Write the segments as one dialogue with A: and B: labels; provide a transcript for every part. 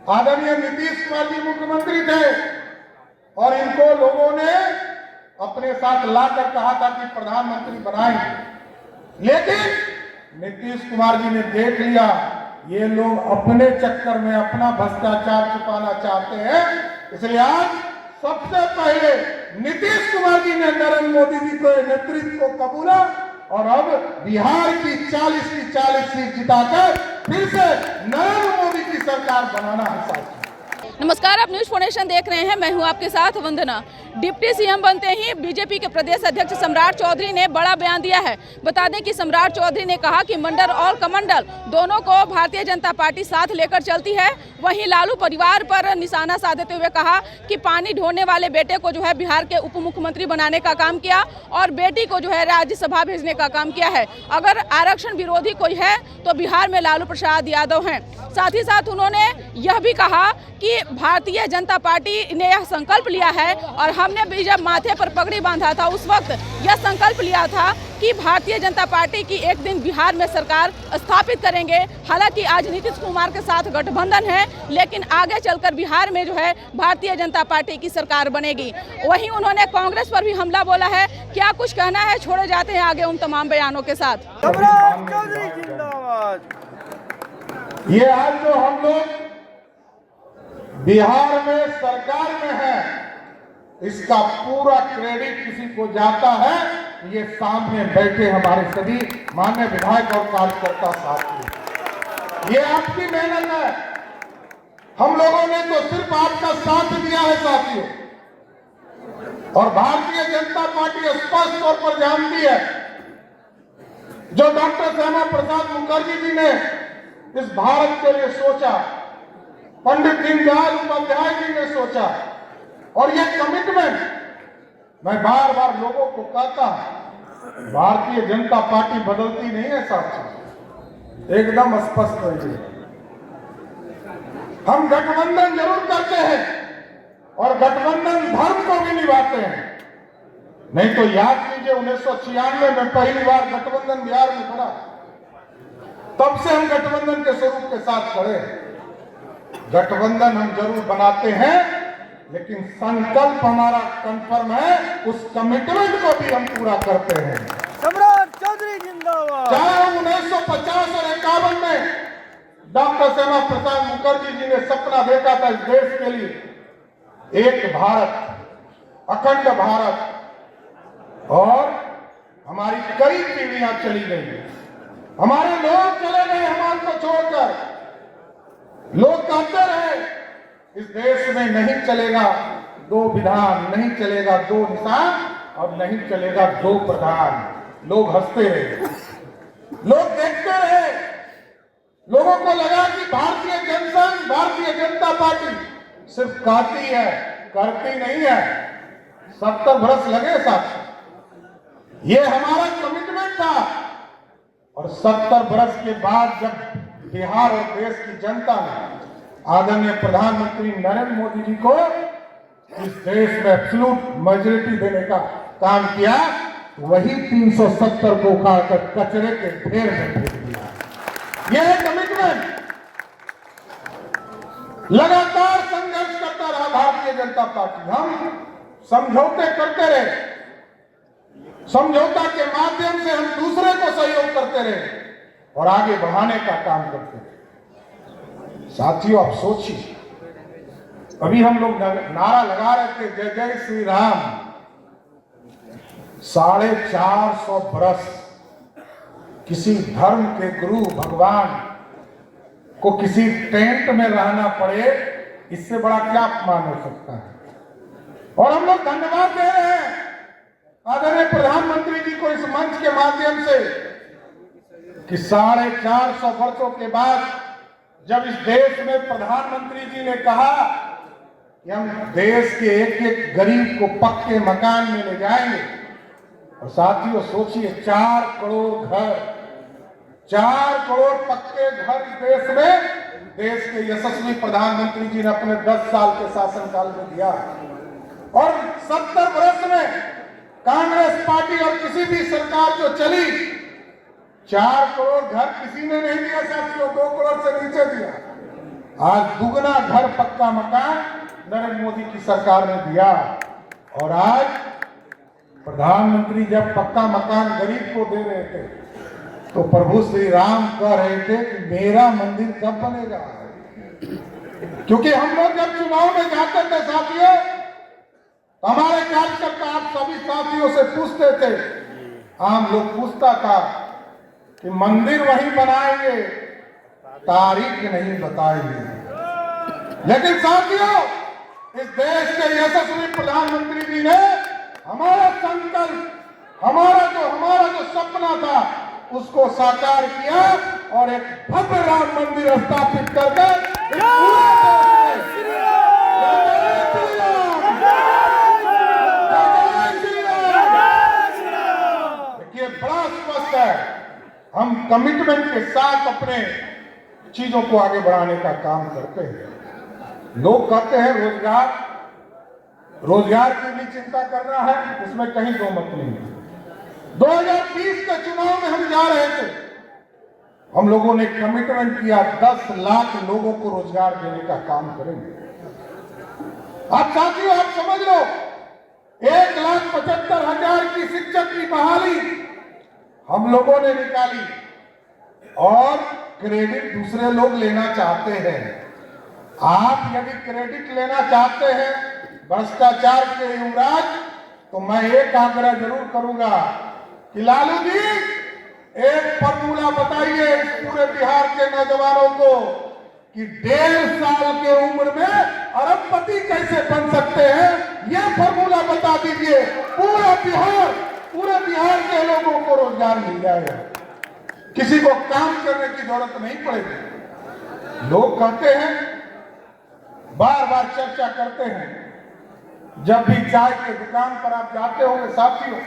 A: आदरणीय नीतीश कुमार जी मुख्यमंत्री थे और इनको लोगों ने अपने साथ लाकर कहा था कि प्रधानमंत्री बनाएंगे, लेकिन नीतीश कुमार जी ने देख लिया ये लोग अपने चक्कर में अपना भ्रष्टाचार छुपाना चाहते हैं, इसलिए आज सबसे पहले नीतीश कुमार जी ने नरेंद्र मोदी जी के नेतृत्व को कबूला और अब बिहार की 40 सीट जिताकर फिर से नरेंद्र मोदी की सरकार बनाना है साथियों।
B: नमस्कार, आप न्यूज फाउंडेशन देख रहे हैं। मैं हूं आपके साथ वंदना। डिप्टी सीएम बनते ही बीजेपी के प्रदेश अध्यक्ष सम्राट चौधरी ने बड़ा बयान दिया है। बता दें कि सम्राट चौधरी ने कहा कि मंडल और कमंडल दोनों को भारतीय जनता पार्टी साथ लेकर चलती है। वहीं लालू परिवार पर निशाना साधते हुए कहा कि पानी ढोने वाले बेटे को जो है बिहार के उप मुख्यमंत्री बनाने का काम किया और बेटी को जो है राज्यसभा भेजने का काम किया है। अगर आरक्षण विरोधी कोई है तो बिहार में लालू प्रसाद यादव हैं। साथ ही साथ उन्होंने यह भी कहा कि भारतीय जनता पार्टी ने यह संकल्प लिया है और हमने भी जब माथे पर पगड़ी बांधा था उस वक्त यह संकल्प लिया था कि भारतीय जनता पार्टी की एक दिन बिहार में सरकार स्थापित करेंगे। हालांकि आज नीतीश कुमार के साथ गठबंधन है, लेकिन आगे चलकर बिहार में जो है भारतीय जनता पार्टी की सरकार बनेगी। वहीं उन्होंने कांग्रेस पर भी हमला बोला है। क्या कुछ कहना है, छोड़े जाते हैं आगे उन तमाम बयानों के साथ।
A: ये आज जो हम लोग बिहार में सरकार में है, इसका पूरा क्रेडिट किसी को जाता है, ये सामने बैठे हमारे सभी माननीय विधायक और कार्यकर्ता साथी, ये आपकी मेहनत है। हम लोगों ने तो सिर्फ आपका साथ दिया है साथियों, और भारतीय जनता पार्टी स्पष्ट तौर पर जानती है, जो डॉक्टर श्यामा प्रसाद मुखर्जी जी ने इस भारत के लिए सोचा, पंडित दीनदयाल उपाध्याय जी ने सोचा, और ये कमिटमेंट मैं बार बार लोगों को कहता हूं, भारतीय जनता पार्टी बदलती नहीं है साथियों, एकदम स्पष्ट है। हम गठबंधन जरूर करते हैं और गठबंधन धर्म को भी निभाते हैं। नहीं तो याद कीजिए 1996 में पहली बार गठबंधन बिहार में बना, तब से हम गठबंधन के स्वरूप के साथ खड़े हैं। गठबंधन हम जरूर बनाते हैं, लेकिन संकल्प हमारा कंफर्म है, उस कमिटमेंट को भी हम पूरा करते हैं।
C: सम्राट चौधरी जिंदाबाद।
A: चाहे 1950 और 51 में डॉक्टर श्यामा प्रसाद मुखर्जी जी ने सपना देखा था इस देश के लिए, एक भारत, अखंड भारत, और हमारी कई पीढ़ियां चली गई, हमारे लोग चले गए हमारे को छोड़कर। लोग कहते रहे इस देश में नहीं चलेगा दो विधान, नहीं चलेगा दो निशान, और नहीं चलेगा दो प्रधान। लोग हंसते रहे, लोग देखते रहे, लोगों को लगा कि भारतीय जनसंघ, भारतीय जनता पार्टी सिर्फ कहती है, करती नहीं है। 70 वर्ष लगे साथ, ये हमारा कमिटमेंट था, और 70 वर्ष के बाद जब बिहार और देश की जनता ने आदरणीय प्रधानमंत्री नरेंद्र मोदी जी को इस देश में एब्सोल्यूट मेजॉरिटी देने का काम किया, वही 370 को उखाड़कर कचरे के ढेर में फेंक दिया। यह है कमिटमेंट। लगातार संघर्ष करता रहा भारतीय जनता पार्टी। हम समझौते करते रहे, समझौता के माध्यम से हम दूसरे को सहयोग करते रहे और आगे बढ़ाने का काम करते रहे। साथियों, आप सोचिए, अभी हम लोग नारा लगा रहे थे जय जय श्री राम। 450 वर्ष किसी धर्म के गुरु भगवान को किसी टेंट में रहना पड़े, इससे बड़ा क्या अपमान हो सकता है। और हम लोग धन्यवाद दे रहे हैं आदरणीय प्रधानमंत्री जी को इस मंच के माध्यम से कि 450 वर्षों के बाद जब इस देश में प्रधानमंत्री जी ने कहा कि हम देश के एक एक गरीब को पक्के मकान में ले जाएंगे, और साथियों सोचिए 4 करोड़ घर, 4 करोड़ पक्के घर इस देश में देश के यशस्वी प्रधानमंत्री जी ने अपने 10 साल के शासनकाल में दिया। और 70 वर्ष में कांग्रेस पार्टी और किसी भी सरकार जो चली, 4 करोड़ घर किसी ने नहीं दिया साथियों, 2 करोड़ से नीचे दिया। आज दुगना घर पक्का मकान नरेंद्र मोदी की सरकार ने दिया। और आज प्रधानमंत्री जब पक्का मकान गरीब को दे रहे थे तो प्रभु श्री राम कह रहे थे कि मेरा मंदिर कब बनेगा। क्योंकि हम लोग जब चुनाव में जाते थे साथियों, हमारे कार्यकर्ता आप सभी साथियों से पूछते थे, आम लोग पूछता था कि मंदिर वहीं बनाएंगे, तारीख नहीं बताएंगे। लेकिन साथियों, इस देश के यशस्वी प्रधानमंत्री जी ने हमारा संकल्प, हमारा जो सपना था उसको साकार किया और एक भव्य राम मंदिर स्थापित करके देखिए बड़ा स्पष्ट है, हम कमिटमेंट के साथ अपने चीजों को आगे बढ़ाने का काम करते हैं। लोग कहते हैं रोजगार की भी चिंता करना है, उसमें कहीं दो मत नहीं है। 2020 के चुनाव में हम जा रहे थे, हम लोगों ने कमिटमेंट किया 10 लाख लोगों को रोजगार देने का काम करेंगे। आप साथियों आप समझ लो, 1,75,000 की शिक्षक की बहाली हम लोगों ने निकाली और क्रेडिट दूसरे लोग लेना चाहते हैं। आप यदि क्रेडिट लेना चाहते हैं भ्रष्टाचार के युवराज, तो मैं एक आग्रह जरूर करूंगा कि लालू जी एक फॉर्मूला बताइए पूरे बिहार के नौजवानों को कि 1.5 साल के उम्र में अरबपति कैसे बन सकते हैं, यह फॉर्मूला बता दीजिए। पूरे बिहार के लोगों को रोजगार मिल जाएगा, किसी को काम करने की जरूरत नहीं पड़ेगी। लोग कहते हैं, बार बार चर्चा करते हैं, जब भी चाय के दुकान पर आप जाते होंगे साथियों,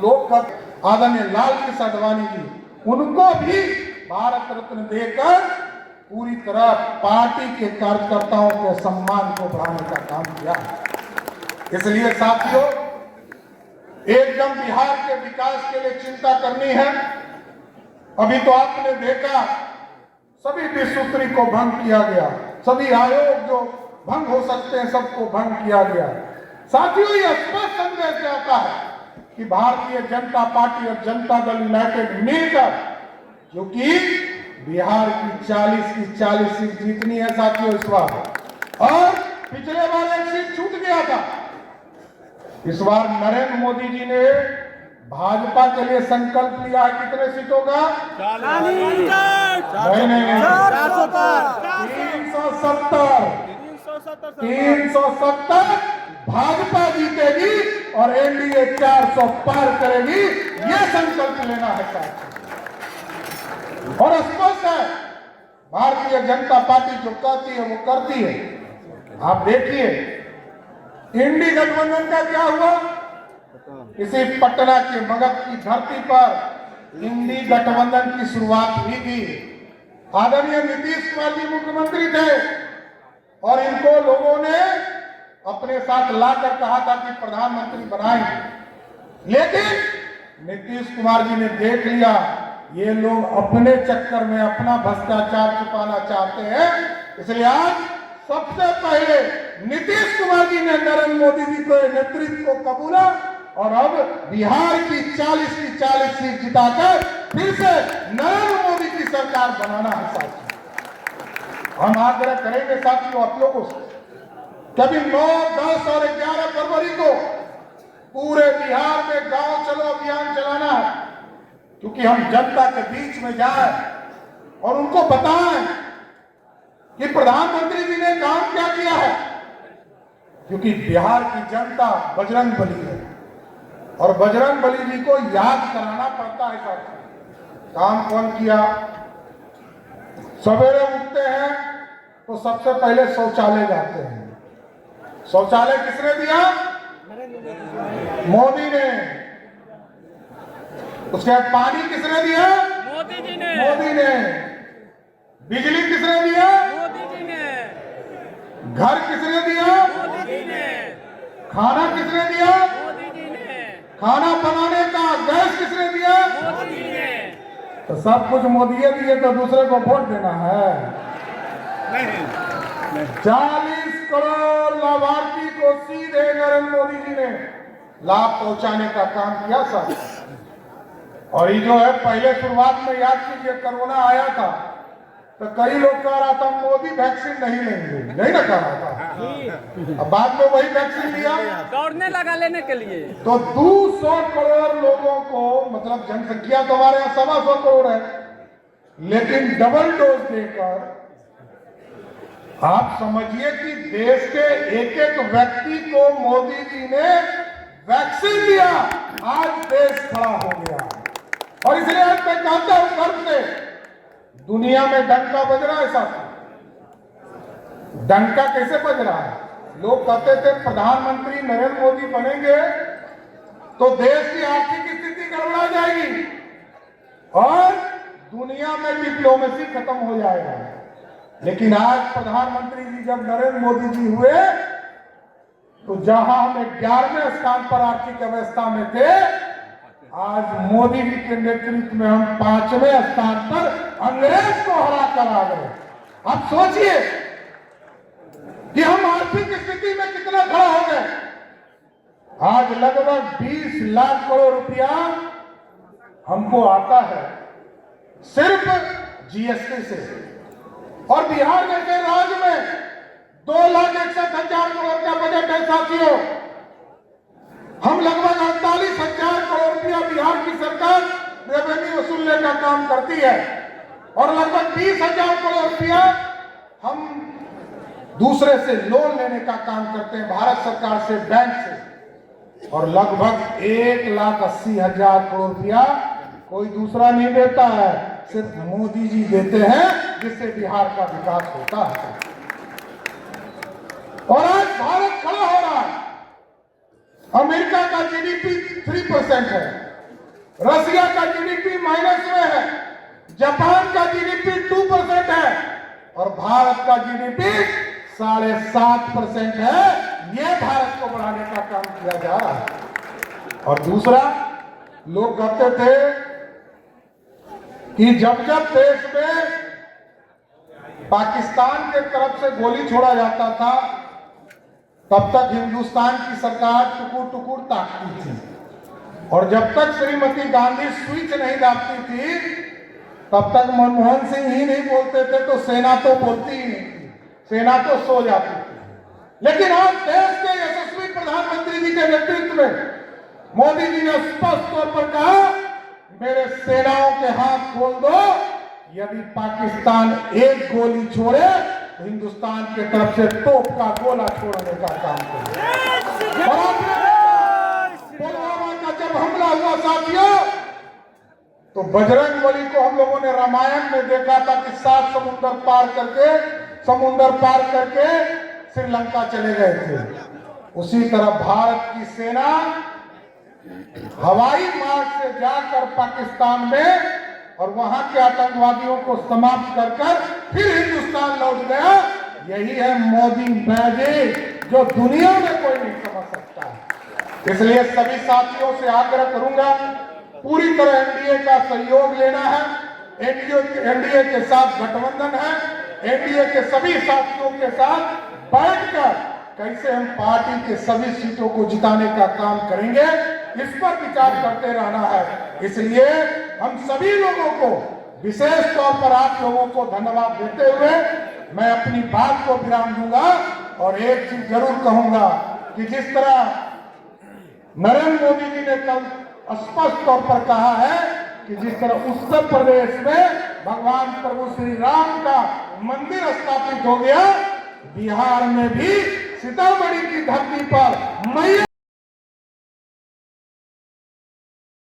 A: लोग आदरणीय लाल कृष्ण आडवाणी जी, उनको भी भारत रत्न देकर पूरी तरह पार्टी के कार्यकर्ताओं के सम्मान को बढ़ाने का काम किया। इसलिए साथियों, एकदम बिहार के विकास के लिए चिंता करनी है। अभी तो आपने देखा सभी विसूत्री को भंग किया गया, सभी आयोग जो भंग हो सकते हैं सबको भंग किया गया। साथियों, यह स्पष्ट संदेश आता है कि भारतीय जनता पार्टी और जनता दल यूनाइटेड मिलकर, क्योंकि बिहार की 40 सीट जीतनी है साथियों इस बार, और पिछले बार एक सीट छूट गया था। इस बार नरेंद्र मोदी जी ने भाजपा के लिए संकल्प लिया है कितने सीटों का? 370 भाजपा जीतेगी और एनडीए 400 पार करेगी, यह संकल्प लेना है साथियों। और स्पष्ट है, भारतीय जनता पार्टी जो कहती है वो करती है। आप देखिए इंडी गठबंधन का क्या हुआ, इसी पटना के मगध की धरती पर इंडी गठबंधन की शुरुआत हुई थी। आदरणीय नीतीश कुमार जी मुख्यमंत्री थे और इनको लोगों ने अपने साथ लाकर कहा था कि प्रधानमंत्री बनाएंगे, लेकिन नीतीश कुमार जी ने देख लिया ये लोग अपने चक्कर में अपना भ्रष्टाचार छुपाना चाहते हैं, इसलिए आज सबसे पहले नीतीश कुमार जी ने नरेंद्र मोदी जी के नेतृत्व को कबूला और अब बिहार की 40 सीट जिताकर फिर से नरेंद्र मोदी की सरकार बनाना है साथियों। हम आग्रह करेंगे साथियों आप लोगों से, कभी 9, 10 और 11 फरवरी को पूरे बिहार में गांव चलो अभियान चलाना है, क्योंकि हम जनता के बीच में जाए और उनको बताएं कि प्रधानमंत्री जी ने काम क्या किया है। क्योंकि बिहार की जनता बजरंग बली है और बजरंग बली जी को याद कराना पड़ता है साथियों। काम कौन किया? सवेरे उठते हैं तो सबसे पहले शौचालय जाते हैं। शौचालय किसने दिया? मोदी ने। उसके बाद पानी किसने दिया?
C: मोदी जी ने।
A: मोदी ने। बिजली किसने दिया?
C: मोदी जी ने।
A: घर किसने दिया?
C: मोदी जी ने।
A: खाना किसने दिया?
C: मोदी जी ने।
A: खाना बनाने का गैस किसने दिया?
C: मोदी जी ने।
A: तो सब कुछ मोदी दिए तो दूसरे को वोट देना है। 40 करोड़ लाभार्थी को सीधे नरेंद्र मोदी जी ने लाभ पहुंचाने का काम किया सर। और ये जो है पहले शुरुआत में याद कीजिए कोरोना आया था तो कई लोग कह रहा था मोदी वैक्सीन नहीं लेंगे, नहीं ना कह रहा था। अब बाद में वही वैक्सीन लिया,
C: दौड़ने लगा लेने के लिए।
A: तो 200 करोड़ लोगों को, मतलब जनसंख्या तो हमारे यहाँ 125 करोड़ है, लेकिन डबल डोज देकर आप समझिए कि देश के एक एक व्यक्ति को मोदी जी ने वैक्सीन दिया, आज देश खड़ा हो गया। और इसलिए आज मैं कहता हूं गर्व से, दुनिया में डंका बज रहा है साथी। डंका कैसे बज रहा है? लोग कहते थे प्रधानमंत्री नरेंद्र मोदी बनेंगे तो देश की आर्थिक स्थिति गड़बड़ा जाएगी और दुनिया में डिप्लोमेसी खत्म हो जाएगा। लेकिन आज प्रधानमंत्री जी जब नरेंद्र मोदी जी हुए तो जहां हम 11वें स्थान पर आर्थिक व्यवस्था में थे, आज मोदी जी के नेतृत्व में हम 5वें स्थान पर अंग्रेज को हरा कर आ गए। आप सोचिए कि हम आर्थिक स्थिति में कितना खड़ा हो गए। आज लगभग 20 लाख करोड़ रुपया हमको आता है सिर्फ जीएसटी से, और बिहार जैसे राज्य में 2,61,000 करोड़ का बजट है साथियों। हम लगभग 48,000 करोड़ रुपया बिहार की सरकार रेवेन्यू वसूलने का काम करती है और लगभग 20,000 करोड़ रुपया हम दूसरे से लोन लेने का काम करते हैं, भारत सरकार से, बैंक से। और लगभग 1,80,000 करोड़ रुपया कोई दूसरा नहीं देता है, सिर्फ मोदी जी देते हैं, जिससे बिहार का विकास होता है। और आज भारत खड़ा हो रहा है। अमेरिका का जीडीपी 3% है, रशिया का जीडीपी माइनस में है, जापान का जीडीपी 2% है और भारत का जीडीपी 7.5% है। ये भारत को बढ़ाने का काम किया जा रहा है। और दूसरा, लोग कहते थे कि जब जब देश में पाकिस्तान के तरफ से गोली छोड़ा जाता था तब तक हिंदुस्तान की सरकार टुकुर टुकुर ताकती थी, और जब तक श्रीमती गांधी स्विच नहीं दाबती थी तब तक मनमोहन सिंह ही नहीं बोलते थे तो सेना तो बोलती ही नहीं थी, सेना तो सो जाती थी। लेकिन आज देश के यशस्वी प्रधानमंत्री जी के नेतृत्व में मोदी जी ने स्पष्ट तौर पर कहा, मेरे सेनाओं के हाथ खोल दो, यदि पाकिस्तान एक गोली छोड़े तो हिंदुस्तान के तरफ से तोप का गोला छोड़ने का काम करे। और आपने पुलवामा का जब हमला हुआ साथियों, तो बजरंगबली को हम लोगों ने रामायण में देखा था कि 7 समुंदर पार करके श्रीलंका चले गए थे। उसी तरह भारत की सेना हवाई मार्ग से जाकर पाकिस्तान में और वहां के आतंकवादियों को समाप्त कर फिर हिंदुस्तान लौट गया। यही है मोदी मैजिक, जो दुनिया में कोई नहीं समझ सकता है। इसलिए सभी साथियों से आग्रह करूंगा, पूरी तरह एनडीए का सहयोग लेना है। एनडीए के साथ गठबंधन है, एनडीए के सभी साथियों के साथ बैठकर कैसे हम पार्टी के सभी सीटों को जिताने का काम करेंगे, इस पर विचार करते रहना है। इसलिए हम सभी लोगों को, विशेष तौर पर आप लोगों को धन्यवाद देते हुए मैं अपनी बात को विराम दूंगा और एक चीज जरूर कहूंगा कि जिस तरह नरेंद्र मोदी जी ने कल स्पष्ट तौर पर कहा है कि जिस तरह उत्तर प्रदेश में भगवान प्रभु श्री राम का मंदिर स्थापित हो गया, बिहार में भी सीतामढ़ी की धरती पर मैया